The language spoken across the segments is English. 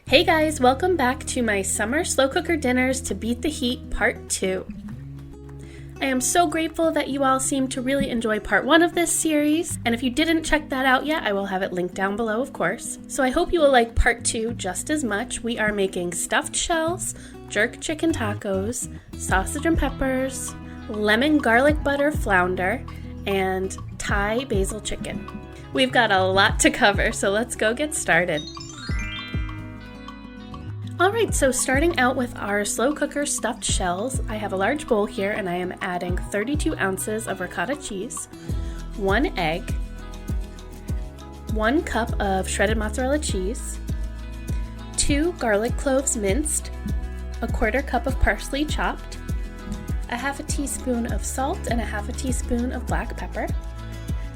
Hey guys, welcome back to my Summer Slow Cooker Dinners to Beat the Heat Part 2. I am so grateful that you all seem to really enjoy Part 1 of this series, and if you didn't check that out yet, I will have it linked down below, of course. So I hope you will like Part 2 just as much. We are making stuffed shells, jerk chicken tacos, sausage and peppers, lemon garlic butter flounder, and Thai basil chicken. We've got a lot to cover, so let's go get started. Alright, so starting out with our slow cooker stuffed shells, I have a large bowl here and I am adding 32 ounces of ricotta cheese, 1 egg, 1 cup of shredded mozzarella cheese, 2 garlic cloves minced, a 1/4 cup of parsley chopped, a 1/2 teaspoon of salt and a 1/2 teaspoon of black pepper,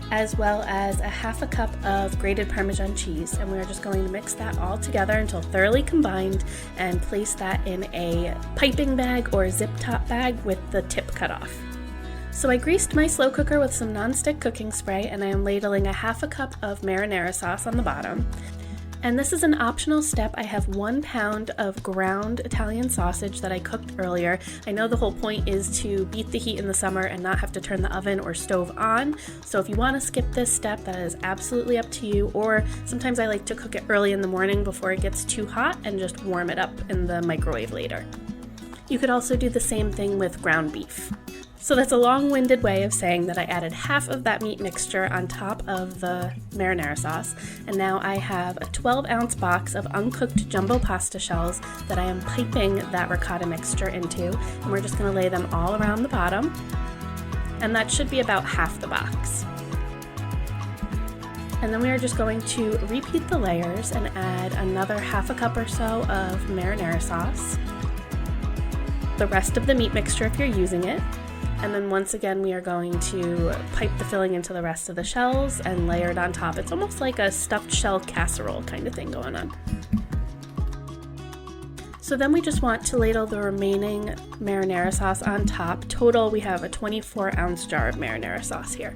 as well as a 1/2 cup of grated Parmesan cheese, and we are just going to mix that all together until thoroughly combined and place that in a piping bag or zip top bag with the tip cut off. So I greased my slow cooker with some nonstick cooking spray and I am ladling a 1/2 cup of marinara sauce on the bottom. And this is an optional step. I have 1 pound of ground Italian sausage that I cooked earlier. I know the whole point is to beat the heat in the summer and not have to turn the oven or stove on. So if you want to skip this step, that is absolutely up to you. Or sometimes I like to cook it early in the morning before it gets too hot and just warm it up in the microwave later. You could also do the same thing with ground beef. So that's a long-winded way of saying that I added half of that meat mixture on top of the marinara sauce, and now I have a 12-ounce box of uncooked jumbo pasta shells that I am piping that ricotta mixture into, and we're just going to lay them all around the bottom, and that should be about half the box. And then we are just going to repeat the layers and add another 1/2 cup or so of marinara sauce, the rest of the meat mixture if you're using it, and then once again we are going to pipe the filling into the rest of the shells and layer it on top. It's almost like a stuffed shell casserole kind of thing going on. So then we just want to ladle the remaining marinara sauce on top. Total, we have a 24-ounce jar of marinara sauce here.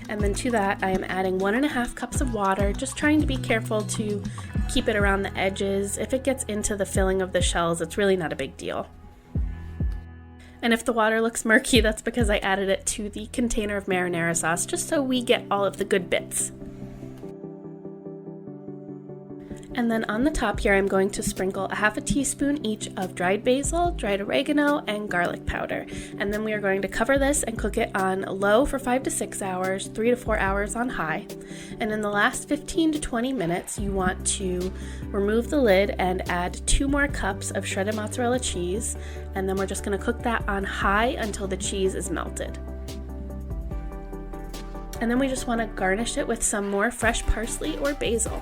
And then to that I am adding 1.5 cups of water, just trying to be careful to keep it around the edges. If it gets into the filling of the shells, it's really not a big deal. And if the water looks murky, that's because I added it to the container of marinara sauce, just so we get all of the good bits. And then on the top here, I'm going to sprinkle a 1/2 teaspoon each of dried basil, dried oregano, and garlic powder. And then we are going to cover this and cook it on low for 5 to 6 hours, 3 to 4 hours on high. And in the last 15 to 20 minutes, you want to remove the lid and add 2 more cups of shredded mozzarella cheese. And then we're just going to cook that on high until the cheese is melted. And then we just want to garnish it with some more fresh parsley or basil.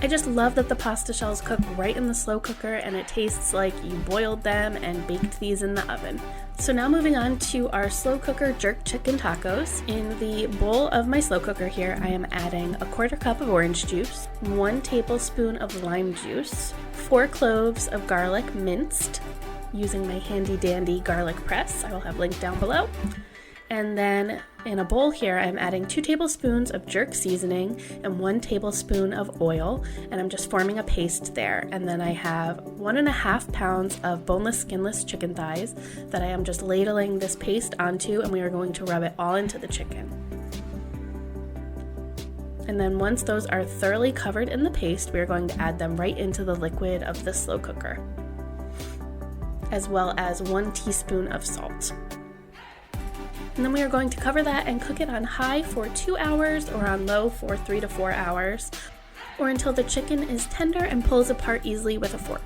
I just love that the pasta shells cook right in the slow cooker and it tastes like you boiled them and baked these in the oven. So now moving on to our slow cooker jerk chicken tacos. In the bowl of my slow cooker here, I am adding a 1/4 cup of orange juice, 1 tablespoon of lime juice, 4 cloves of garlic minced using my handy dandy garlic press. I will have linked down below. And then in a bowl here, I'm adding 2 tablespoons of jerk seasoning and 1 tablespoon of oil, and I'm just forming a paste there. And then I have 1.5 pounds of boneless, skinless chicken thighs that I am just ladling this paste onto, and we are going to rub it all into the chicken. And then once those are thoroughly covered in the paste, we are going to add them right into the liquid of the slow cooker, as well as 1 teaspoon of salt. And then we are going to cover that and cook it on high for 2 hours or on low for 3 to 4 hours, or until the chicken is tender and pulls apart easily with a fork.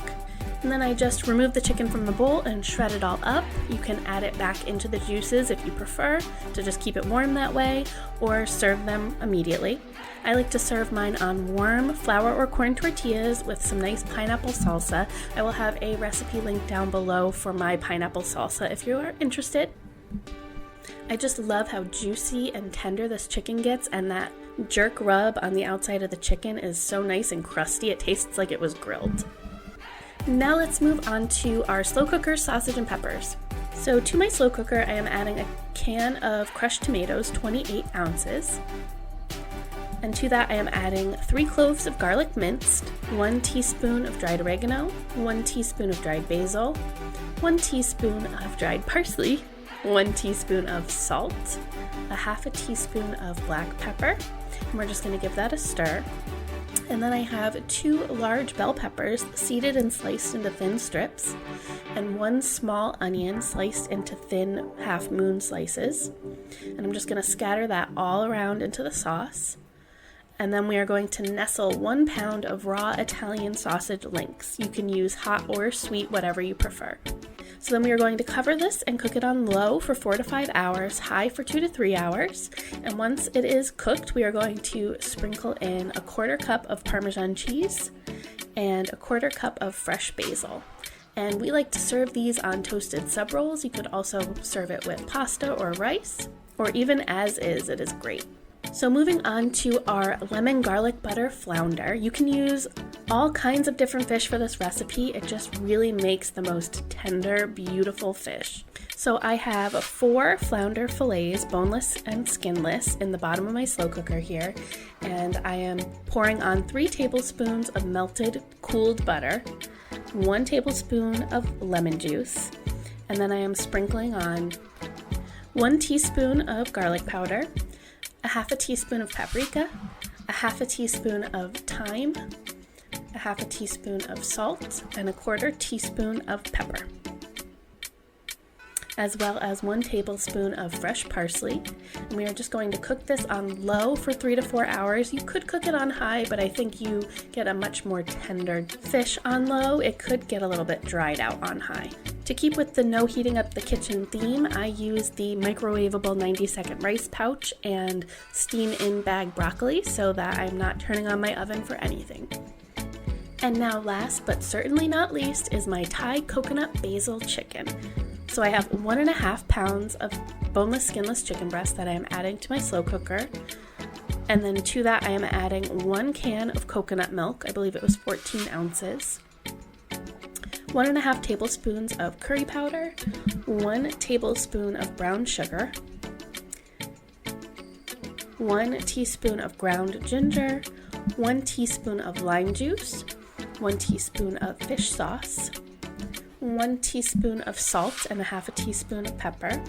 And then I just remove the chicken from the bowl and shred it all up. You can add it back into the juices if you prefer to just keep it warm that way, or serve them immediately. I like to serve mine on warm flour or corn tortillas with some nice pineapple salsa. I will have a recipe linked down below for my pineapple salsa if you are interested. I just love how juicy and tender this chicken gets, and that jerk rub on the outside of the chicken is so nice and crusty. It tastes like it was grilled. Now let's move on to our slow cooker sausage and peppers. So to my slow cooker, I am adding a can of crushed tomatoes, 28 ounces, And to that I am adding 3 cloves of garlic minced, 1 teaspoon of dried oregano, 1 teaspoon of dried basil, 1 teaspoon of dried parsley, 1 teaspoon of salt, a half a teaspoon of black pepper, and we're just going to give that a stir. And then I have 2 large bell peppers seeded and sliced into thin strips, and 1 small onion sliced into thin half-moon slices. And I'm just going to scatter that all around into the sauce. And then we are going to nestle 1 pound of raw Italian sausage links. You can use hot or sweet, whatever you prefer. So then we are going to cover this and cook it on low for 4 to 5 hours, high for 2 to 3 hours. And once it is cooked, we are going to sprinkle in a 1/4 cup of Parmesan cheese and a 1/4 cup of fresh basil. And we like to serve these on toasted sub rolls. You could also serve it with pasta or rice, or even as is, it is great. So moving on to our lemon garlic butter flounder. You can use all kinds of different fish for this recipe. It just really makes the most tender, beautiful fish. So I have 4 flounder fillets, boneless and skinless, in the bottom of my slow cooker here. And I am pouring on 3 tablespoons of melted, cooled butter, 1 tablespoon of lemon juice, and then I am sprinkling on 1 teaspoon of garlic powder, a half a teaspoon of paprika, a half a teaspoon of thyme, a half a teaspoon of salt, and a 1/4 teaspoon of pepper, as well as 1 tablespoon of fresh parsley. And we are just going to cook this on low for 3 to 4 hours. You could cook it on high, but I think you get a much more tender fish on low. It could get a little bit dried out on high. To keep with the no heating up the kitchen theme, I use the microwavable 90-second rice pouch and steam in bag broccoli so that I'm not turning on my oven for anything. And now last but certainly not least is my Thai coconut basil chicken. So I have 1.5 pounds of boneless, skinless chicken breast that I am adding to my slow cooker. And then to that I am adding 1 can of coconut milk. I believe it was 14 ounces. 1.5 tablespoons of curry powder, 1 tablespoon of brown sugar, 1 teaspoon of ground ginger, 1 teaspoon of lime juice, 1 teaspoon of fish sauce, 1 teaspoon of salt and a half a teaspoon of pepper,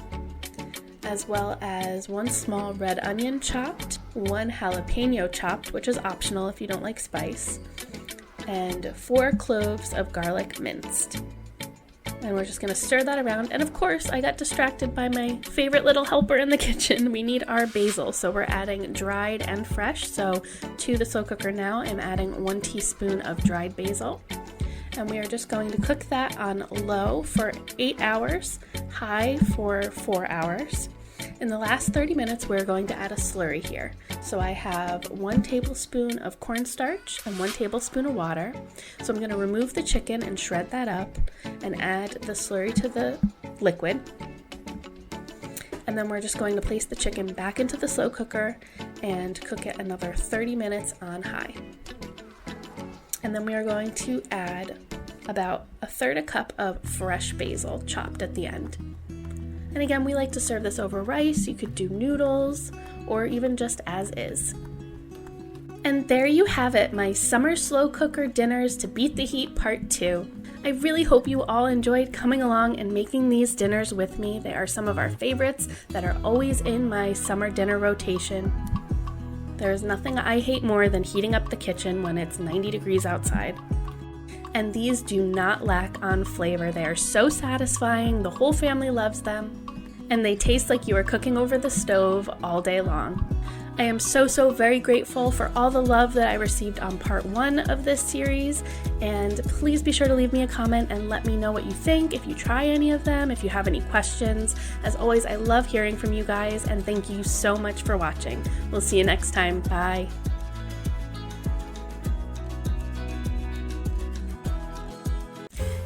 as well as 1 small red onion chopped, 1 jalapeno chopped, which is optional if you don't like spice, and 4 cloves of garlic minced. And we're just going to stir that around. And of course, I got distracted by my favorite little helper in the kitchen. We need our basil. So we're adding dried and fresh. So to the slow cooker now, I'm adding 1 teaspoon of dried basil. And we are just going to cook that on low for 8 hours, high for 4 hours. In the last 30 minutes, we're going to add a slurry here. So I have 1 tablespoon of cornstarch and 1 tablespoon of water. So I'm going to remove the chicken and shred that up and add the slurry to the liquid. And then we're just going to place the chicken back into the slow cooker and cook it another 30 minutes on high. And then we are going to add about 1/3 cup of fresh basil chopped at the end. And again, we like to serve this over rice. You could do noodles or even just as is. And there you have it, my summer slow cooker dinners to beat the heat part 2. I really hope you all enjoyed coming along and making these dinners with me. They are some of our favorites that are always in my summer dinner rotation. There is nothing I hate more than heating up the kitchen when it's 90 degrees outside. And these do not lack on flavor. They are so satisfying, the whole family loves them, and they taste like you are cooking over the stove all day long. I am so very grateful for all the love that I received on part 1 of this series, and please be sure to leave me a comment and let me know what you think, if you try any of them, if you have any questions. As always, I love hearing from you guys, and thank you so much for watching. We'll see you next time. Bye.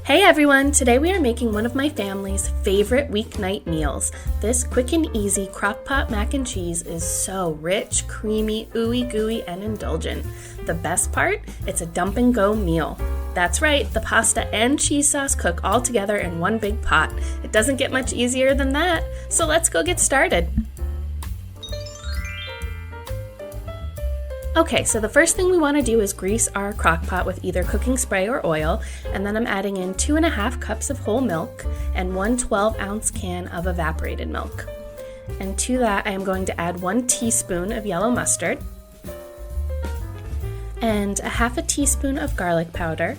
Hey everyone! Today we are making one of my family's favorite weeknight meals. This quick and easy Crockpot mac and cheese is so rich, creamy, ooey gooey, and indulgent. The best part? It's a dump and go meal. That's right, the pasta and cheese sauce cook all together in one big pot. It doesn't get much easier than that, so let's go get started. Okay, so the first thing we want to do is grease our crock pot with either cooking spray or oil, and then I'm adding in 2.5 cups of whole milk and 1 12-ounce can of evaporated milk. And to that I am going to add 1 teaspoon of yellow mustard and a half a teaspoon of garlic powder,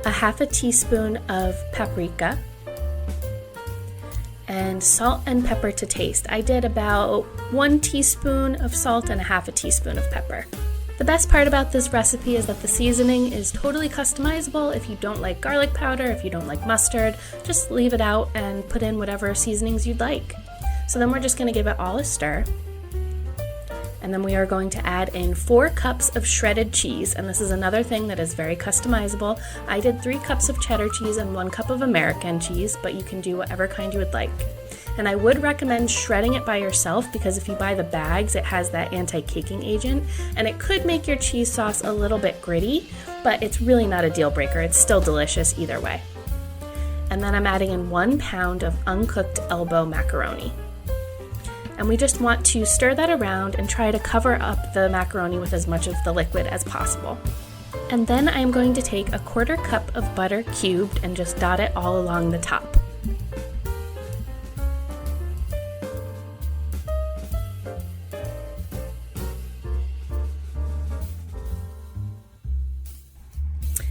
a half a teaspoon of paprika, and salt and pepper to taste. I did about 1 teaspoon of salt and a half a teaspoon of pepper. The best part about this recipe is that the seasoning is totally customizable. If you don't like garlic powder, if you don't like mustard, just leave it out and put in whatever seasonings you'd like. So then we're just going to give it all a stir. And then we are going to add in 4 cups of shredded cheese, and this is another thing that is very customizable. I did 3 cups of cheddar cheese and 1 cup of American cheese, but you can do whatever kind you would like. And I would recommend shredding it by yourself because if you buy the bags, it has that anti-caking agent, and it could make your cheese sauce a little bit gritty, but it's really not a deal breaker. It's still delicious either way. And then I'm adding in 1 pound of uncooked elbow macaroni. And we just want to stir that around and try to cover up the macaroni with as much of the liquid as possible. And then I'm going to take a 1/4 cup of butter cubed and just dot it all along the top.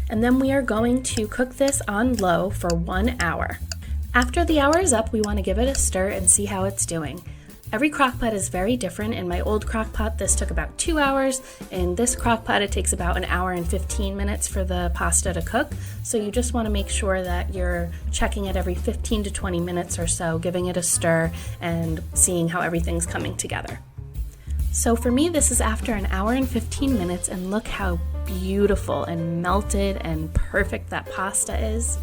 And then we are going to cook this on low for 1 hour. After the hour is up, we want to give it a stir and see how it's doing. Every crockpot is very different. In my old crockpot, this took about 2 hours. In this crockpot, it takes about 1 hour and 15 minutes for the pasta to cook. So you just want to make sure that you're checking it every 15 to 20 minutes or so, giving it a stir and seeing how everything's coming together. So for me, this is after 1 hour and 15 minutes, and look how beautiful and melted and perfect that pasta is.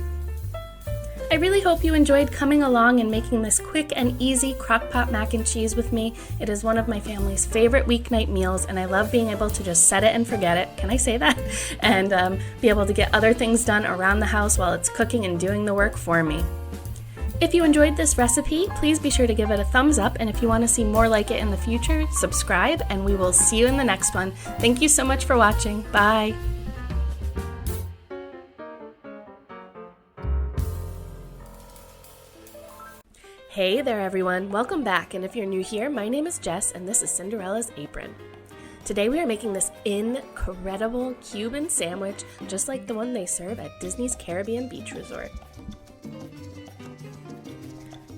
I really hope you enjoyed coming along and making this quick and easy crockpot mac and cheese with me. It is one of my family's favorite weeknight meals, and I love being able to just set it and forget it, can I say that? And be able to get other things done around the house while it's cooking and doing the work for me. If you enjoyed this recipe, please be sure to give it a thumbs up, and if you want to see more like it in the future, subscribe, and we will see you in the next one. Thank you so much for watching. Bye! Hey there everyone, welcome back, and if you're new here, my name is Jess and this is Cinderella's Apron. Today we are making this incredible Cuban sandwich just like the one they serve at Disney's Caribbean Beach Resort.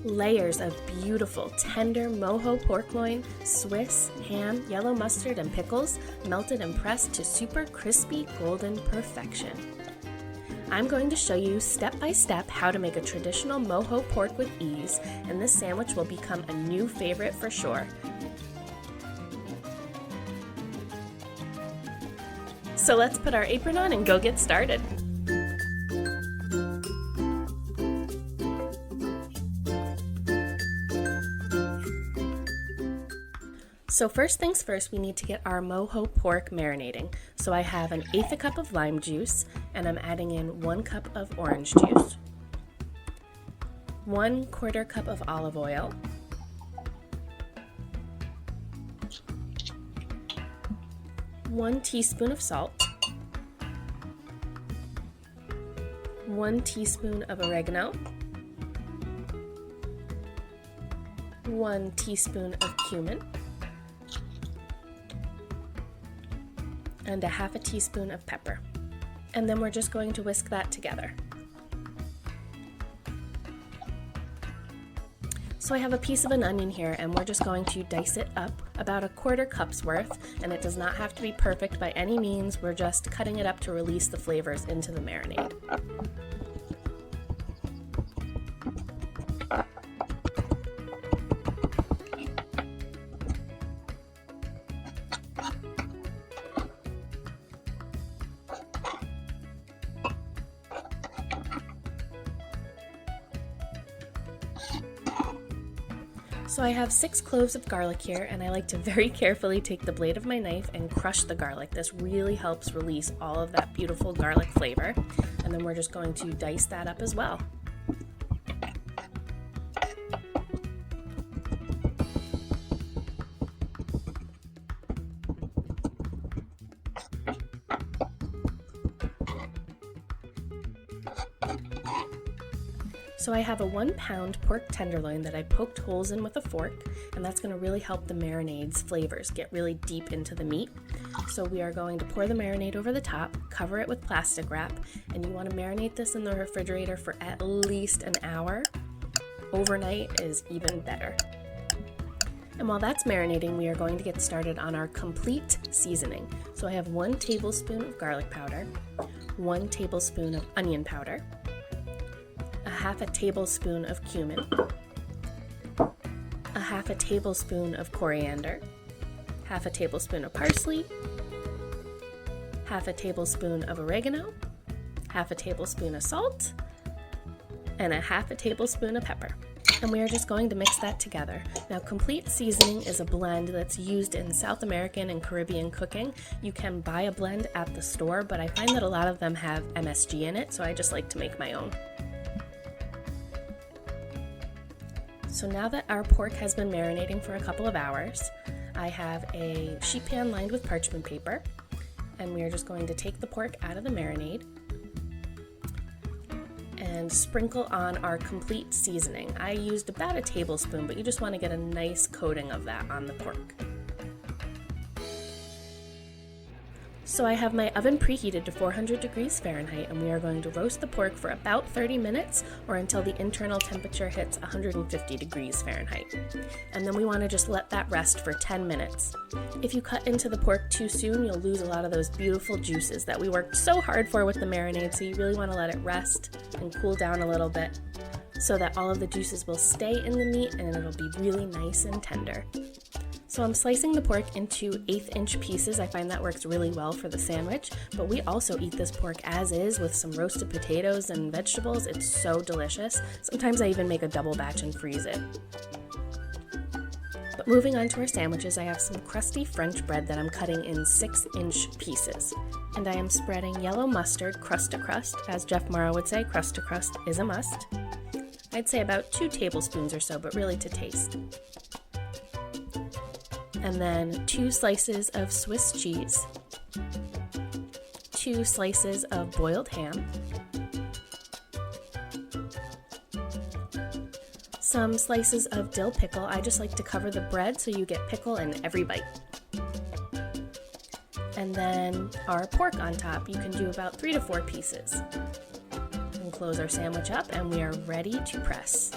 Layers of beautiful, tender mojo pork loin, Swiss, ham, yellow mustard, and pickles, melted and pressed to super crispy golden perfection. I'm going to show you step by step how to make a traditional mojo pork with ease, and this sandwich will become a new favorite for sure. So let's put our apron on and go get started. So first things first, we need to get our mojo pork marinating. So I have 1/8 cup of lime juice, and I'm adding in 1 cup of orange juice, 1/4 cup of olive oil, 1 teaspoon of salt, 1 teaspoon of oregano, 1 teaspoon of cumin, and 1/2 teaspoon of pepper. And then we're just going to whisk that together. So I have a piece of an onion here, and we're just going to dice it up about 1/4 cup's worth, and it does not have to be perfect by any means. We're just cutting it up to release the flavors into the marinade. So I have 6 cloves of garlic here, and I like to very carefully take the blade of my knife and crush the garlic. This really helps release all of that beautiful garlic flavor. And then we're just going to dice that up as well. So I have a 1 pound pork tenderloin that I poked holes in with a fork, and that's going to really help the marinade's flavors get really deep into the meat. So we are going to pour the marinade over the top, cover it with plastic wrap, and you want to marinate this in the refrigerator for at least an hour. Overnight is even better. And while that's marinating, we are going to get started on our complete seasoning. So I have 1 tablespoon of garlic powder, 1 tablespoon of onion powder, a half a tablespoon of cumin, a half a tablespoon of coriander, half a tablespoon of parsley, half a tablespoon of oregano, half a tablespoon of salt, and a half a tablespoon of pepper. And we are just going to mix that together. Now, complete seasoning is a blend that's used in South American and Caribbean cooking. You can buy a blend at the store, but I find that a lot of them have MSG in it, so I just like to make my own. So now that our pork has been marinating for a couple of hours, I have a sheet pan lined with parchment paper, and we are just going to take the pork out of the marinade and sprinkle on our complete seasoning. I used about a tablespoon, but you just want to get a nice coating of that on the pork. So I have my oven preheated to 400 degrees Fahrenheit, and we are going to roast the pork for about 30 minutes or until the internal temperature hits 150 degrees Fahrenheit. And then we want to just let that rest for 10 minutes. If you cut into the pork too soon, you'll lose a lot of those beautiful juices that we worked so hard for with the marinade, so you really want to let it rest and cool down a little bit so that all of the juices will stay in the meat and it'll be really nice and tender. So I'm slicing the pork into 1/8-inch pieces. I find that works really well for the sandwich, but we also eat this pork as is with some roasted potatoes and vegetables. It's so delicious. Sometimes I even make a double batch and freeze it. But moving on to our sandwiches, I have some crusty French bread that I'm cutting in 6-inch pieces. And I am spreading yellow mustard crust to crust. As Jeff Morrow would say, crust to crust is a must. I'd say about 2 tablespoons or so, but really to taste. And then 2 slices of Swiss cheese, 2 slices of boiled ham, some slices of dill pickle. I just like to cover the bread so you get pickle in every bite. And then our pork on top. You can do about 3 to 4 pieces. And close our sandwich up, and we are ready to press.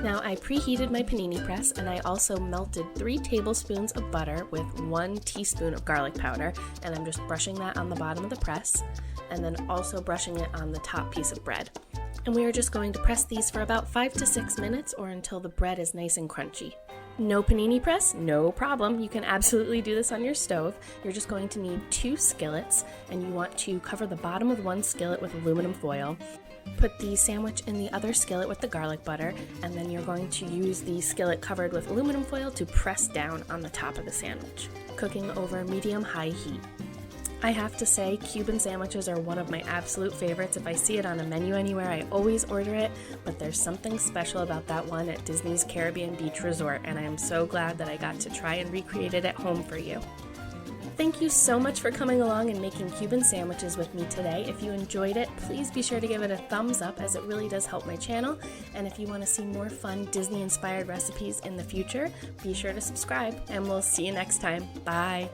Now I preheated my panini press, and I also melted 3 tablespoons of butter with 1 teaspoon of garlic powder, and I'm just brushing that on the bottom of the press, and then also brushing it on the top piece of bread. And we are just going to press these for about 5 to 6 minutes or until the bread is nice and crunchy. No panini press? No problem. You can absolutely do this on your stove. You're just going to need 2 skillets, and you want to cover the bottom of one skillet with aluminum foil. Put the sandwich in the other skillet with the garlic butter, and then you're going to use the skillet covered with aluminum foil to press down on the top of the sandwich, cooking over medium-high heat. I have to say, Cuban sandwiches are one of my absolute favorites. If I see it on a menu anywhere, I always order it, but there's something special about that one at Disney's Caribbean Beach Resort, and I am so glad that I got to try and recreate it at home for you. Thank you so much for coming along and making Cuban sandwiches with me today. If you enjoyed it, please be sure to give it a thumbs up, as it really does help my channel. And if you want to see more fun Disney-inspired recipes in the future, be sure to subscribe, and we'll see you next time. Bye!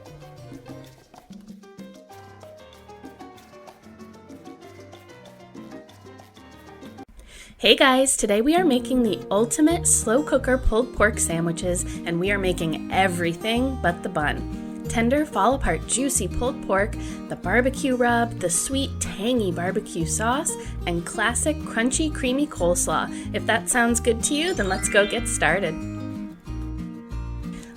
Hey guys, today we are making the ultimate slow cooker pulled pork sandwiches, and we are making everything but the bun. Tender, fall apart, juicy pulled pork, the barbecue rub, the sweet, tangy barbecue sauce, and classic crunchy, creamy coleslaw. If that sounds good to you, then let's go get started.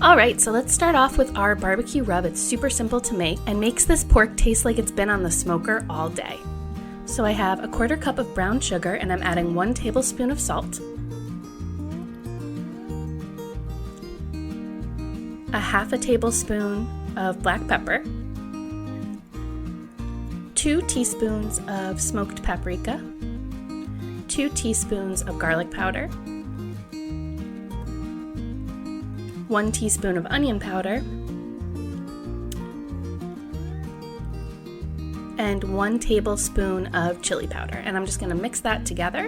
Alright, so let's start off with our barbecue rub. It's super simple to make and makes this pork taste like it's been on the smoker all day. So I have a 1/4 cup of brown sugar, and I'm adding 1 tablespoon of salt, a half a tablespoon of black pepper, 2 teaspoons of smoked paprika, 2 teaspoons of garlic powder, 1 teaspoon of onion powder, and 1 tablespoon of chili powder. And I'm just going to mix that together.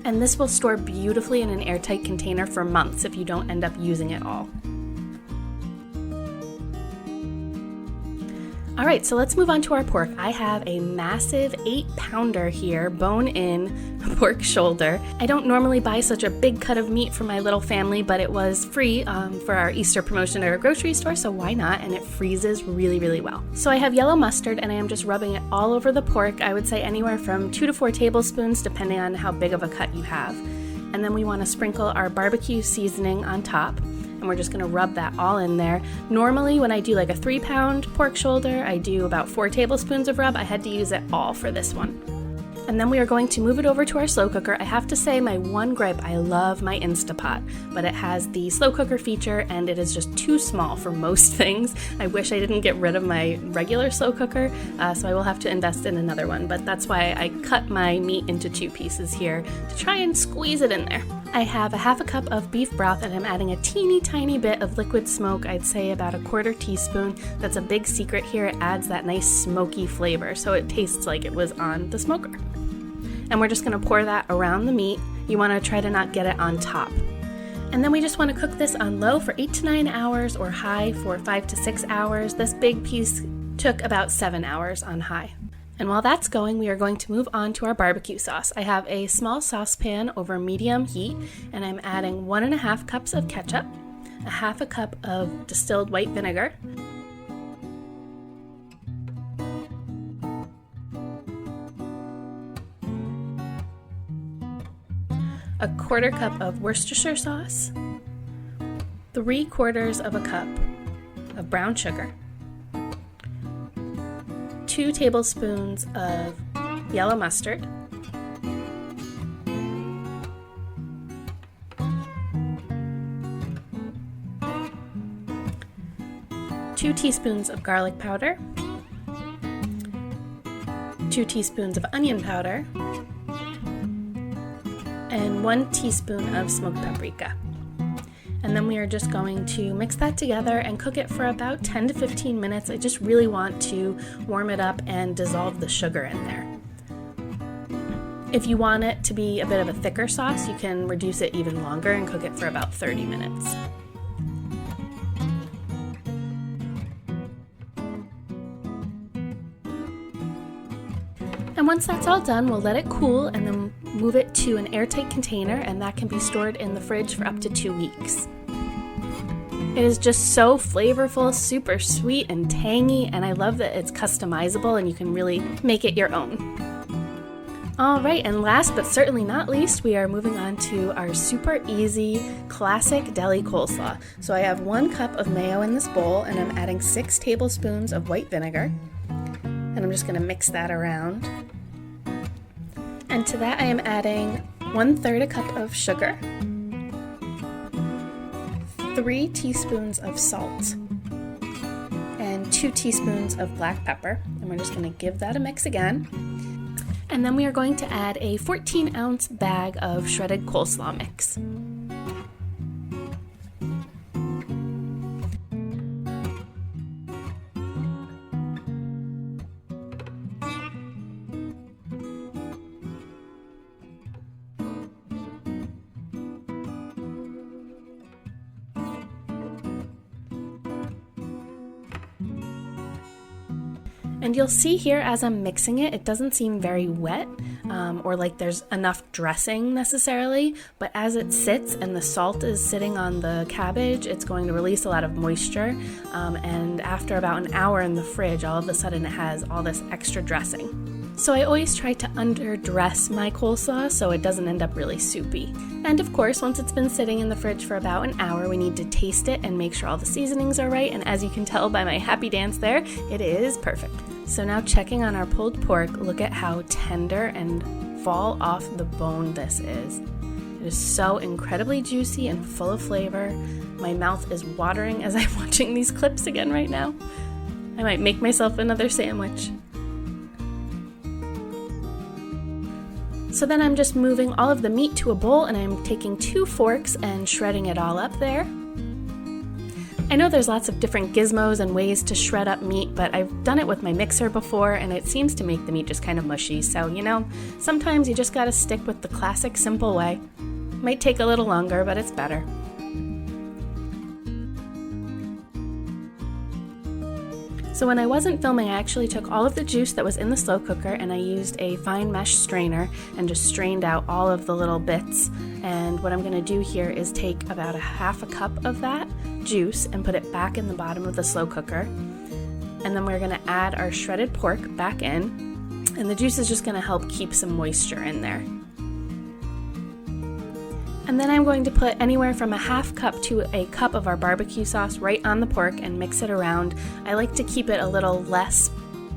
And this will store beautifully in an airtight container for months if you don't end up using it all. All right, so let's move on to our pork. I have a massive 8-pounder here, bone-in pork shoulder. I don't normally buy such a big cut of meat for my little family, but it was free for our Easter promotion at our grocery store, so why not? And it freezes really, really well. So I have yellow mustard, and I am just rubbing it all over the pork. I would say anywhere from 2 to 4 tablespoons, depending on how big of a cut you have. And then we want to sprinkle our barbecue seasoning on top. And we're just going to rub that all in there. Normally when I do like a 3-pound pork shoulder, I do about 4 tablespoons of rub. I had to use it all for this one. And then we are going to move it over to our slow cooker. I have to say my one gripe, I love my Instapot, but it has the slow cooker feature and it is just too small for most things. I wish I didn't get rid of my regular slow cooker, so I will have to invest in another one, but that's why I cut my meat into 2 pieces here to try and squeeze it in there. I have a 1/2 cup of beef broth and I'm adding a teeny tiny bit of liquid smoke, I'd say about a 1/4 teaspoon. That's a big secret here. It adds that nice smoky flavor so it tastes like it was on the smoker. And we're just going to pour that around the meat. You want to try to not get it on top. And then we just want to cook this on low for 8 to 9 hours or high for 5 to 6 hours. This big piece took about 7 hours on high. And while that's going, we are going to move on to our barbecue sauce. I have a small saucepan over medium heat, and I'm adding 1.5 cups of ketchup, a 1/2 cup of distilled white vinegar, a 1/4 cup of Worcestershire sauce, 3/4 of a cup of brown sugar, 2 tablespoons of yellow mustard, 2 teaspoons of garlic powder, 2 teaspoons of onion powder, and 1 teaspoon of smoked paprika. And then we are just going to mix that together and cook it for about 10 to 15 minutes. I just really want to warm it up and dissolve the sugar in there. If you want it to be a bit of a thicker sauce, you can reduce it even longer and cook it for about 30 minutes. And once that's all done, we'll let it cool and then move it to an airtight container, and that can be stored in the fridge for up to 2 weeks. It is just so flavorful, super sweet and tangy, and I love that it's customizable and you can really make it your own. Alright, and last but certainly not least, we are moving on to our super easy classic deli coleslaw. So I have 1 cup of mayo in this bowl, and I'm adding 6 tablespoons of white vinegar, and I'm just going to mix that around. And to that I am adding 1/3 a cup of sugar, 3 teaspoons of salt, and 2 teaspoons of black pepper. And we're just going to give that a mix again. And then we are going to add a 14-ounce bag of shredded coleslaw mix. And you'll see here as I'm mixing it, it doesn't seem very wet or like there's enough dressing necessarily, but as it sits and the salt is sitting on the cabbage, it's going to release a lot of moisture, and after about an hour in the fridge, all of a sudden it has all this extra dressing. So I always try to underdress my coleslaw so it doesn't end up really soupy. And of course, once it's been sitting in the fridge for about an hour, we need to taste it and make sure all the seasonings are right. And as you can tell by my happy dance there, it is perfect. So now checking on our pulled pork, look at how tender and fall off the bone this is. It is so incredibly juicy and full of flavor. My mouth is watering as I'm watching these clips again right now. I might make myself another sandwich. So then I'm just moving all of the meat to a bowl, and I'm taking 2 forks and shredding it all up there. I know there's lots of different gizmos and ways to shred up meat, but I've done it with my mixer before and it seems to make the meat just kind of mushy. So, you know, sometimes you just gotta stick with the classic simple way. Might take a little longer, but it's better. So when I wasn't filming, I actually took all of the juice that was in the slow cooker and I used a fine mesh strainer and just strained out all of the little bits. And what I'm going to do here is take about a half a cup of that juice and put it back in the bottom of the slow cooker. And then we're going to add our shredded pork back in. And the juice is just going to help keep some moisture in there. And then I'm going to put anywhere from a half cup to a cup of our barbecue sauce right on the pork and mix it around. I like to keep it a little less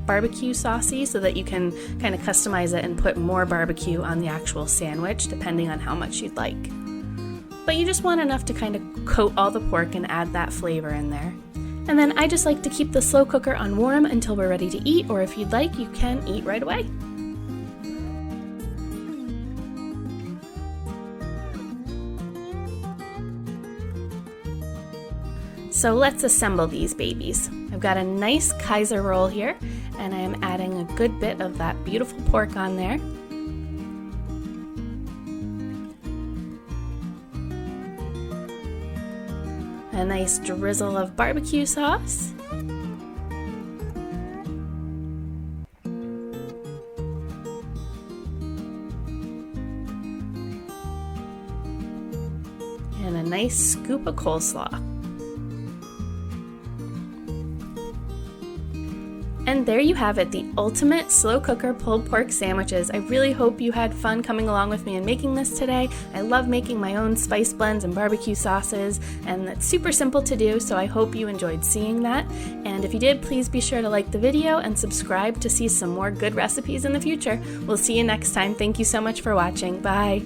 barbecue saucy so that you can kind of customize it and put more barbecue on the actual sandwich depending on how much you'd like. But you just want enough to kind of coat all the pork and add that flavor in there. And then I just like to keep the slow cooker on warm until we're ready to eat, or if you'd like, you can eat right away. So let's assemble these babies. I've got a nice Kaiser roll here, and I am adding a good bit of that beautiful pork on there. A nice drizzle of barbecue sauce. And a nice scoop of coleslaw. And there you have it, the ultimate slow cooker pulled pork sandwiches. I really hope you had fun coming along with me and making this today. I love making my own spice blends and barbecue sauces, and it's super simple to do, so I hope you enjoyed seeing that. And if you did, please be sure to like the video and subscribe to see some more good recipes in the future. We'll see you next time. Thank you so much for watching. Bye.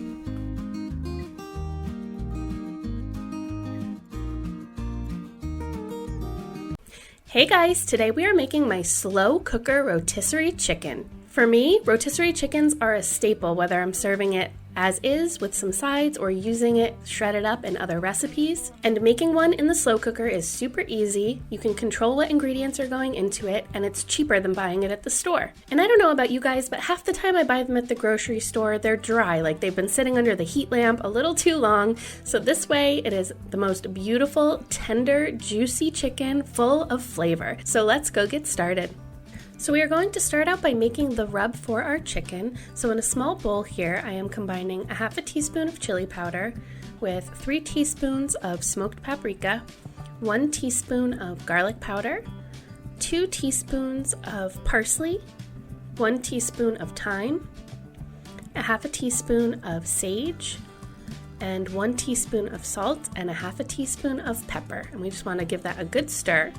Hey guys, today we are making my slow cooker rotisserie chicken. For me, rotisserie chickens are a staple, whether I'm serving it as is with some sides or using it shredded up in other recipes. And making one in the slow cooker is super easy. You can control what ingredients are going into it, and it's cheaper than buying it at the store. And I don't know about you guys, but half the time I buy them at the grocery store, they're dry, like they've been sitting under the heat lamp a little too long. So this way, it is the most beautiful, tender, juicy chicken full of flavor. So let's go get started. So we are going to start out by making the rub for our chicken. So in a small bowl here, I am combining a half a teaspoon of chili powder with 3 teaspoons of smoked paprika, 1 teaspoon of garlic powder, 2 teaspoons of parsley, 1 teaspoon of thyme, a half a teaspoon of sage, and 1 teaspoon of salt and a half a teaspoon of pepper. And we just want to give that a good stir.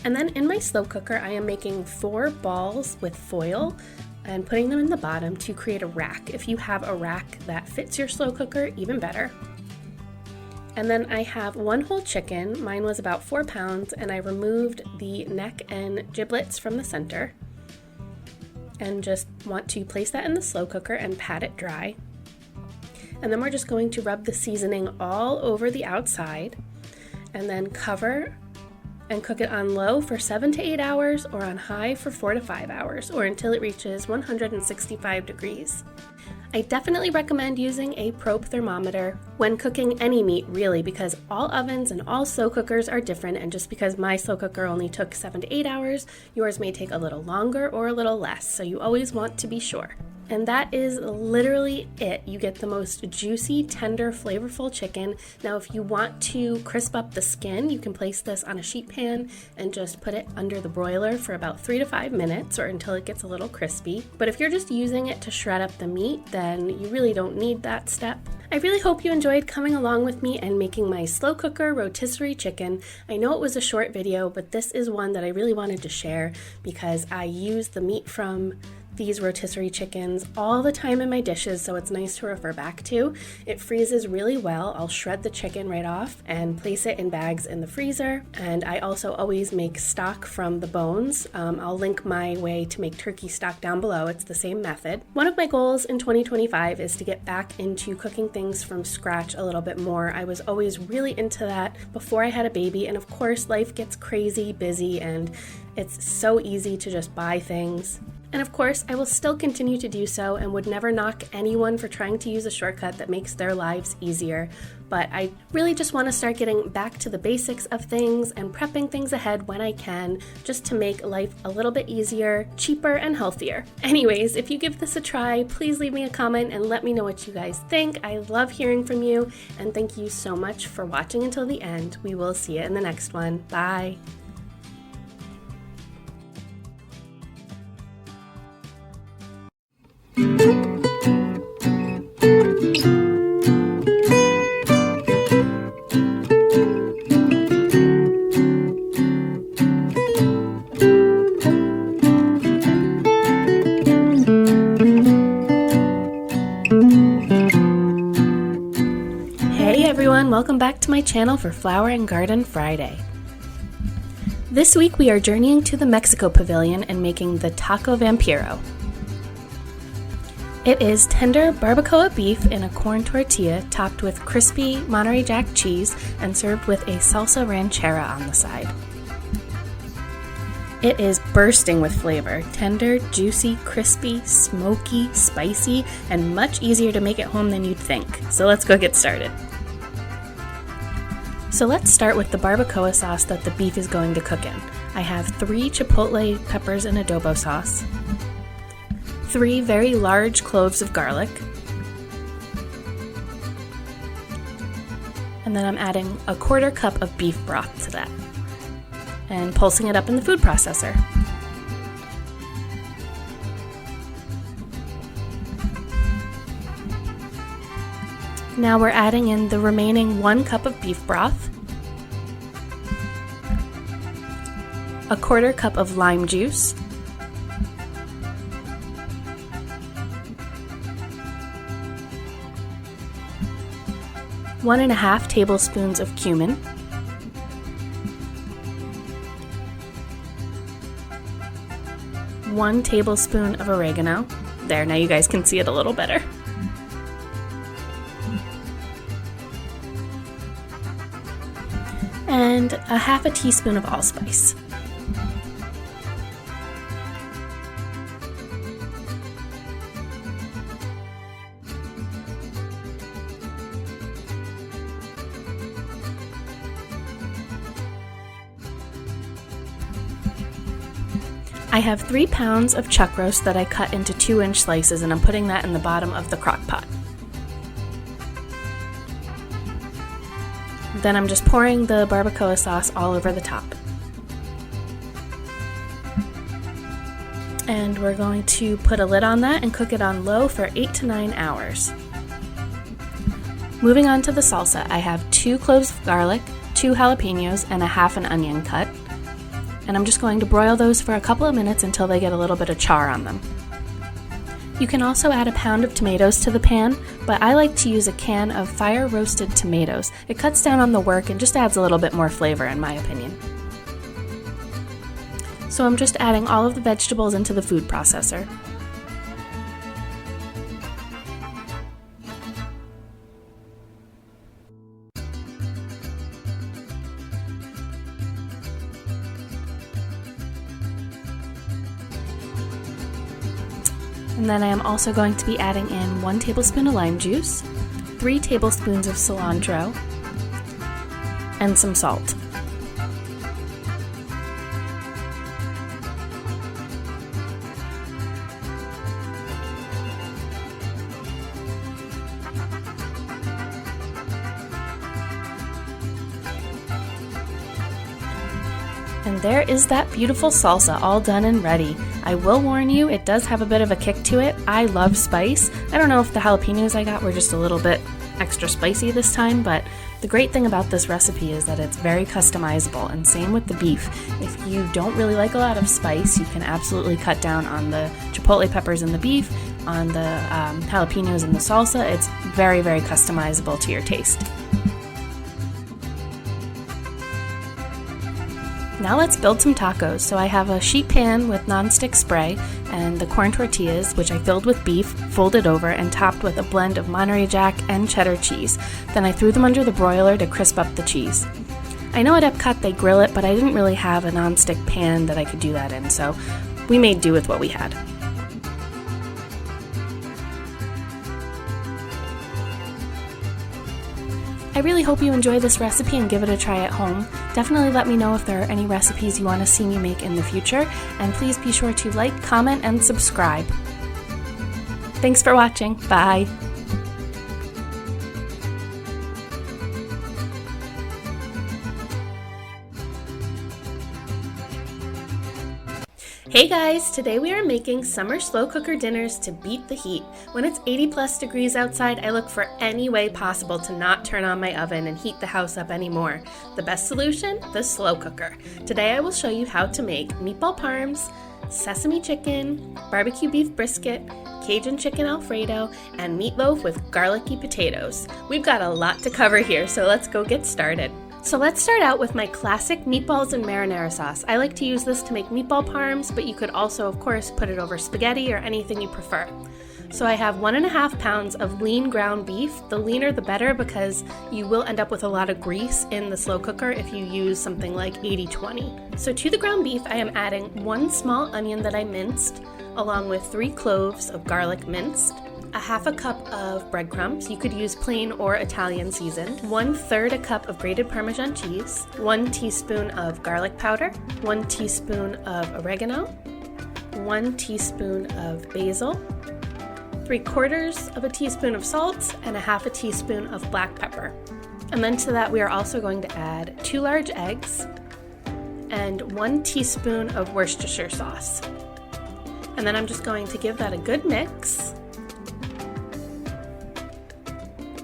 And then in my slow cooker, I am making 4 balls with foil and putting them in the bottom to create a rack. If you have a rack that fits your slow cooker, even better. And then I have 1 whole chicken. Mine was about 4 pounds, and I removed the neck and giblets from the center. And just want to place that in the slow cooker and pat it dry. And then we're just going to rub the seasoning all over the outside and then cover and cook it on low for 7 to 8 hours or on high for 4 to 5 hours or until it reaches 165 degrees. I definitely recommend using a probe thermometer when cooking any meat, really, because all ovens and all slow cookers are different, and just because my slow cooker only took 7 to 8 hours, yours may take a little longer or a little less, so you always want to be sure. And that is literally it. You get the most juicy, tender, flavorful chicken. Now, if you want to crisp up the skin, you can place this on a sheet pan and just put it under the broiler for about 3 to 5 minutes or until it gets a little crispy. But if you're just using it to shred up the meat, then you really don't need that step. I really hope you enjoyed coming along with me and making my slow cooker rotisserie chicken. I know it was a short video, but this is one that I really wanted to share because I used the meat from these rotisserie chickens all the time in my dishes, so it's nice to refer back to. It freezes really well. I'll shred the chicken right off and place it in bags in the freezer. And I also always make stock from the bones. I'll link my way to make turkey stock down below. It's the same method. One of my goals in 2025 is to get back into cooking things from scratch a little bit more. I was always really into that before I had a baby, and of course life gets crazy busy and it's so easy to just buy things. And of course, I will still continue to do so and would never knock anyone for trying to use a shortcut that makes their lives easier. But I really just want to start getting back to the basics of things and prepping things ahead when I can, just to make life a little bit easier, cheaper, and healthier. Anyways, if you give this a try, please leave me a comment and let me know what you guys think. I love hearing from you, and thank you so much for watching until the end. We will see you in the next one. Bye! Hey everyone, welcome back to my channel for Flower and Garden Friday. This week we are journeying to the Mexico Pavilion and making the taco vampiro. It is tender barbacoa beef in a corn tortilla topped with crispy Monterey Jack cheese and served with a salsa ranchera on the side. It is bursting with flavor, tender, juicy, crispy, smoky, spicy, and much easier to make at home than you'd think. So let's go get started. So let's start with the barbacoa sauce that the beef is going to cook in. I have 3 chipotle peppers in adobo sauce, 3 very large cloves of garlic, and then I'm adding a 1/4 cup of beef broth to that and pulsing it up in the food processor. Now we're adding in the remaining 1 cup of beef broth, a 1/4 cup of lime juice, one and a half tablespoons of cumin, 1 tablespoon of oregano. There, now you guys can see it a little better. And a 1/2 teaspoon of allspice. I have 3 pounds of chuck roast that I cut into 2-inch slices, and I'm putting that in the bottom of the crock pot. Then I'm just pouring the barbacoa sauce all over the top. And we're going to put a lid on that and cook it on low for 8 to 9 hours. Moving on to the salsa, I have 2 cloves of garlic, 2 jalapenos, and a 1/2 an onion cut. And I'm just going to broil those for a couple of minutes until they get a little bit of char on them. You can also add a pound of tomatoes to the pan, but I like to use a can of fire-roasted tomatoes. It cuts down on the work and just adds a little bit more flavor in my opinion. So I'm just adding all of the vegetables into the food processor. And then I am also going to be adding in 1 tablespoon of lime juice, 3 tablespoons of cilantro, and some salt. And there is that beautiful salsa all done and ready. I will warn you, it does have a bit of a kick to it. I love spice. I don't know if the jalapenos I got were just a little bit extra spicy this time, but The great thing about this recipe is that it's very customizable, and same with the beef. If you don't really like a lot of spice, you can absolutely cut down on the chipotle peppers in the beef, on the jalapenos in the salsa. It's very, very customizable to your taste. Now let's build some tacos. So I have a sheet pan with nonstick spray and the corn tortillas, which I filled with beef, folded over, and topped with a blend of Monterey Jack and cheddar cheese. Then I threw them under the broiler to crisp up the cheese. I know at Epcot they grill it, but I didn't really have a nonstick pan that I could do that in, so we made do with what we had. I really hope you enjoy this recipe and give it a try at home. Definitely let me know if there are any recipes you want to see me make in the future, and please be sure to like, comment, and subscribe. Thanks for watching. Bye! Hey guys, today we are making summer slow cooker dinners to beat the heat. When it's 80+ degrees outside, I look for any way possible to not turn on my oven and heat the house up anymore. The best solution? The slow cooker. Today I will show you how to make meatball parms, sesame chicken, barbecue beef brisket, Cajun chicken Alfredo, and meatloaf with garlicky potatoes. We've got a lot to cover here, so let's go get started. So let's start out with my classic meatballs and marinara sauce. I like to use this to make meatball parms, but you could also, of course, put it over spaghetti or anything you prefer. So I have 1.5 pounds of lean ground beef. The leaner the better, because you will end up with a lot of grease in the slow cooker if you use something like 80-20. So to the ground beef, I am adding 1 small onion that I minced, along with 3 cloves of garlic minced, a 1/2 cup of breadcrumbs, you could use plain or Italian seasoned, 1/3 a cup of grated Parmesan cheese, 1 teaspoon of garlic powder, 1 teaspoon of oregano, 1 teaspoon of basil, 3/4 of a teaspoon of salt, and a 1/2 teaspoon of black pepper. And then to that we are also going to add 2 large eggs and 1 teaspoon of Worcestershire sauce. And then I'm just going to give that a good mix.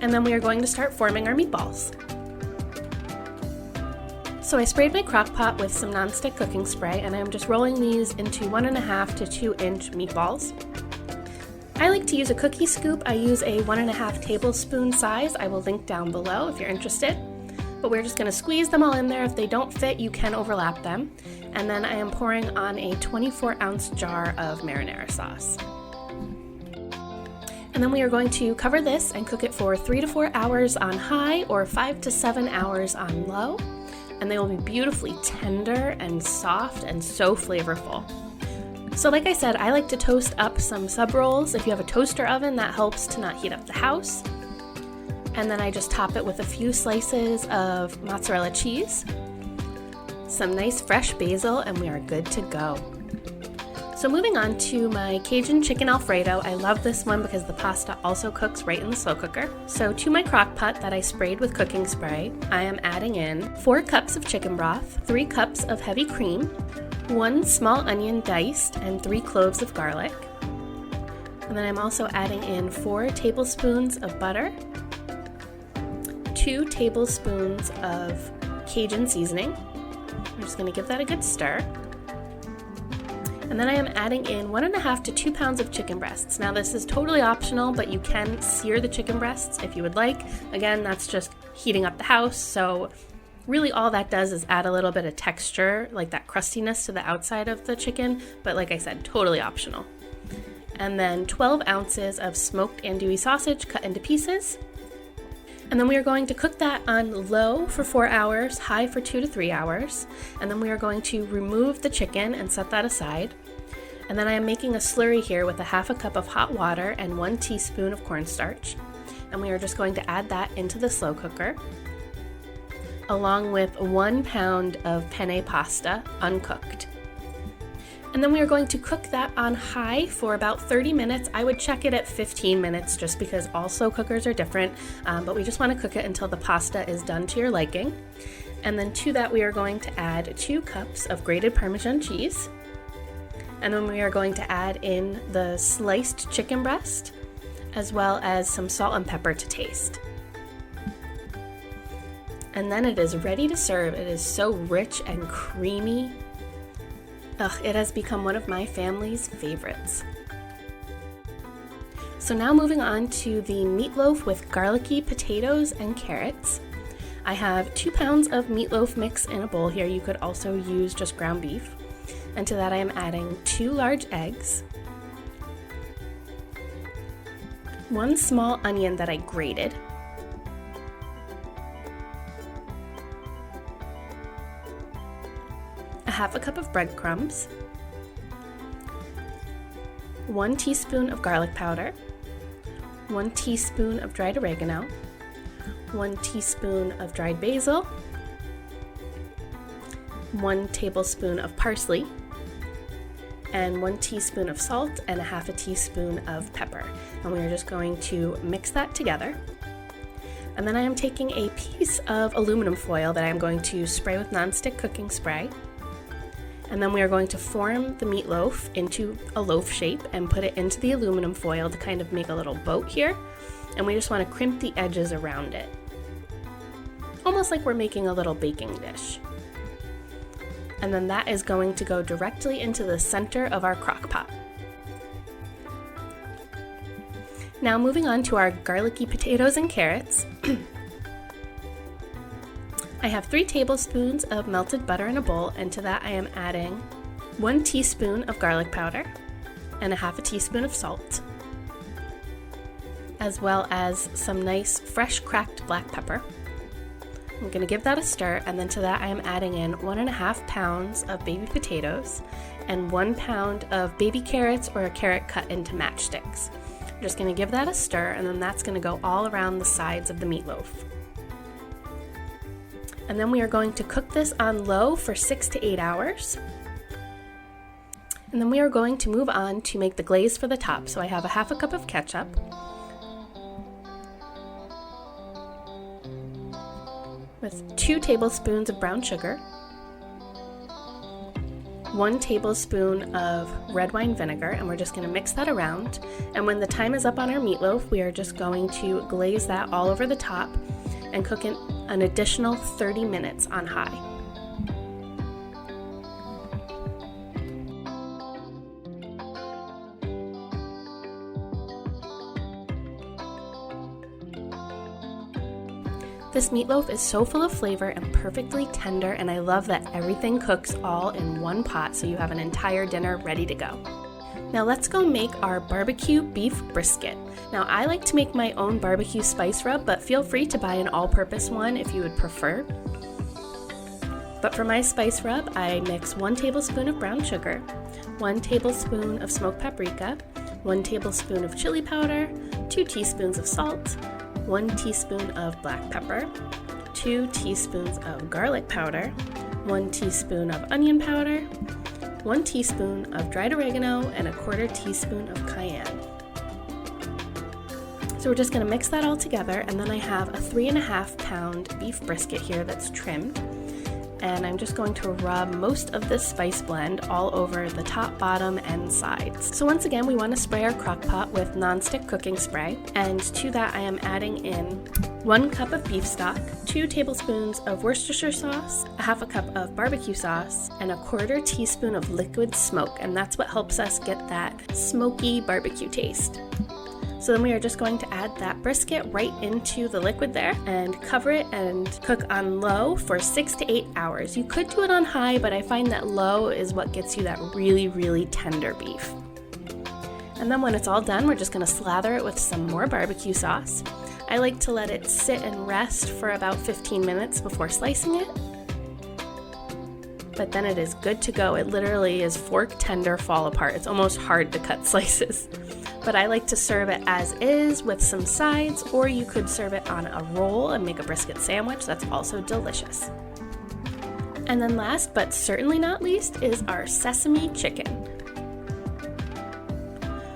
And then we are going to start forming our meatballs. So I sprayed my crock pot with some nonstick cooking spray, and I'm just rolling these into 1.5 to 2 inch meatballs. I like to use a cookie scoop. I use a 1.5 tablespoon size. I will link down below if you're interested. But we're just going to squeeze them all in there. If they don't fit, you can overlap them. And then I am pouring on a 24-ounce jar of marinara sauce. And then we are going to cover this and cook it for 3 to 4 hours on high or 5 to 7 hours on low. And they will be beautifully tender and soft and so flavorful. So like I said, I like to toast up some sub rolls. If you have a toaster oven, that helps to not heat up the house. And then I just top it with a few slices of mozzarella cheese, some nice fresh basil, and we are good to go. So moving on to my Cajun chicken Alfredo. I love this one because the pasta also cooks right in the slow cooker. So to my crock pot that I sprayed with cooking spray, I am adding in 4 cups of chicken broth, 3 cups of heavy cream, 1 small onion diced, and 3 cloves of garlic. And then I'm also adding in 4 tablespoons of butter, 2 tablespoons of Cajun seasoning. I'm just going to give that a good stir. And then I am adding in 1.5 to 2 pounds of chicken breasts. Now this is totally optional, but you can sear the chicken breasts if you would like. Again, that's just heating up the house. So really all that does is add a little bit of texture, like that crustiness to the outside of the chicken. But like I said, totally optional. And then 12 ounces of smoked andouille sausage cut into pieces. And then we are going to cook that on low for 4 hours, high for 2 to 3 hours. And then we are going to remove the chicken and set that aside. And then I am making a slurry here with a 1/2 cup of hot water and 1 teaspoon of cornstarch. And we are just going to add that into the slow cooker, along with 1 pound of penne pasta, uncooked. And then we are going to cook that on high for about 30 minutes. I would check it at 15 minutes just because all slow cookers are different, but we just want to cook it until the pasta is done to your liking. And then to that we are going to add 2 cups of grated Parmesan cheese. And then we are going to add in the sliced chicken breast, as well as some salt and pepper to taste. And then it is ready to serve. It is so rich and creamy. Ugh, it has become one of my family's favorites. So now moving on to the meatloaf with garlicky potatoes and carrots. I have 2 pounds of meatloaf mix in a bowl here. You could also use just ground beef. And to that I am adding 2 large eggs, 1 small onion that I grated, a half a cup of breadcrumbs, 1 teaspoon of garlic powder, 1 teaspoon of dried oregano, 1 teaspoon of dried basil, 1 tablespoon of parsley, and 1 teaspoon of salt and a half a teaspoon of pepper. And we are just going to mix that together. And then I am taking a piece of aluminum foil that I am going to spray with nonstick cooking spray. And then we are going to form the meatloaf into a loaf shape and put it into the aluminum foil to kind of make a little boat here. And we just want to crimp the edges around it, almost like we're making a little baking dish. And then that is going to go directly into the center of our crock pot. Now moving on to our garlicky potatoes and carrots. I have 3 tablespoons of melted butter in a bowl, and to that I am adding 1 teaspoon of garlic powder and a half a teaspoon of salt, as well as some nice fresh cracked black pepper. I'm going to give that a stir, and then to that I am adding in 1.5 pounds of baby potatoes and 1 pound of baby carrots or a carrot cut into matchsticks. I'm just going to give that a stir, and then that's going to go all around the sides of the meatloaf. And then we are going to cook this on low for 6 to 8 hours. And then we are going to move on to make the glaze for the top. So I have a half a cup of ketchup, with 2 tablespoons of brown sugar, 1 tablespoon of red wine vinegar, and we're just going to mix that around. And when the time is up on our meatloaf, we are just going to glaze that all over the top and cook it an additional 30 minutes on high. This meatloaf is so full of flavor and perfectly tender, and I love that everything cooks all in one pot so you have an entire dinner ready to go. Now let's go make our barbecue beef brisket. Now I like to make my own barbecue spice rub, but feel free to buy an all-purpose one if you would prefer. But for my spice rub, I mix 1 tablespoon of brown sugar, 1 tablespoon of smoked paprika, 1 tablespoon of chili powder, 2 teaspoons of salt, 1 teaspoon of black pepper, 2 teaspoons of garlic powder, 1 teaspoon of onion powder, 1 teaspoon of dried oregano, and 1/4 teaspoon of cayenne. So we're just going to mix that all together, and then I have a 3.5 pound beef brisket here that's trimmed. And I'm just going to rub most of this spice blend all over the top, bottom, and sides. So once again, we want to spray our crock pot with nonstick cooking spray, and to that I am adding in 1 cup of beef stock, 2 tablespoons of Worcestershire sauce, a half a cup of barbecue sauce, and 1/4 teaspoon of liquid smoke, and that's what helps us get that smoky barbecue taste. So then we are just going to add that brisket right into the liquid there and cover it and cook on low for 6 to 8 hours. You could do it on high, but I find that low is what gets you that really, really tender beef. And then when it's all done, we're just going to slather it with some more barbecue sauce. I like to let it sit and rest for about 15 minutes before slicing it. But then it is good to go. It literally is fork tender, fall apart. It's almost hard to cut slices. But I like to serve it as is with some sides, or you could serve it on a roll and make a brisket sandwich. That's also delicious. And then last but certainly not least is our sesame chicken.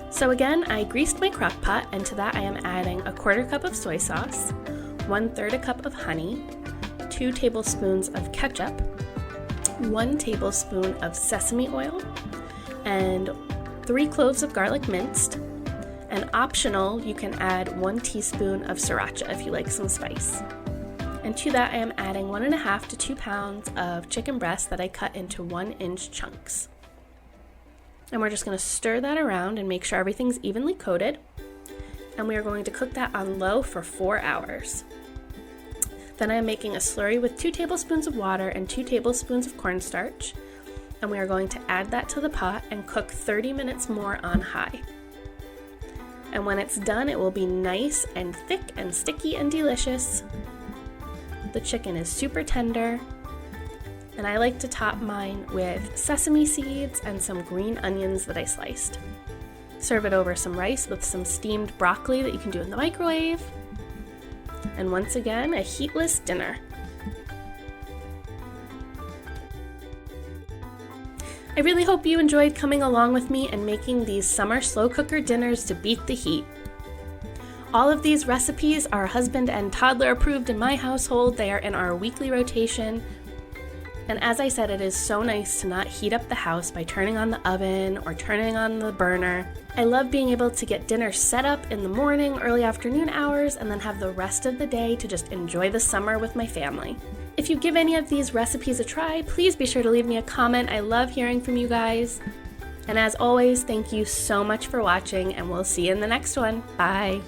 So again, I greased my crock pot, and to that I am adding 1/4 cup of soy sauce, 1/3 a cup of honey, 2 tablespoons of ketchup, 1 tablespoon of sesame oil, and 3 cloves of garlic minced. And optional, you can add 1 teaspoon of sriracha if you like some spice. And to that I am adding 1.5 to 2 pounds of chicken breast that I cut into 1-inch chunks. And we're just going to stir that around and make sure everything's evenly coated. And we are going to cook that on low for 4 hours. Then I am making a slurry with 2 tablespoons of water and 2 tablespoons of cornstarch. And we are going to add that to the pot and cook 30 minutes more on high. And when it's done, it will be nice and thick and sticky and delicious. The chicken is super tender. And I like to top mine with sesame seeds and some green onions that I sliced. Serve it over some rice with some steamed broccoli that you can do in the microwave. And once again, a heatless dinner. I really hope you enjoyed coming along with me and making these summer slow cooker dinners to beat the heat. All of these recipes are husband and toddler approved in my household. They are in our weekly rotation. And as I said, it is so nice to not heat up the house by turning on the oven or turning on the burner. I love being able to get dinner set up in the morning, early afternoon hours, and then have the rest of the day to just enjoy the summer with my family. If you give any of these recipes a try, please be sure to leave me a comment. I love hearing from you guys. And as always, thank you so much for watching, and we'll see you in the next one. Bye!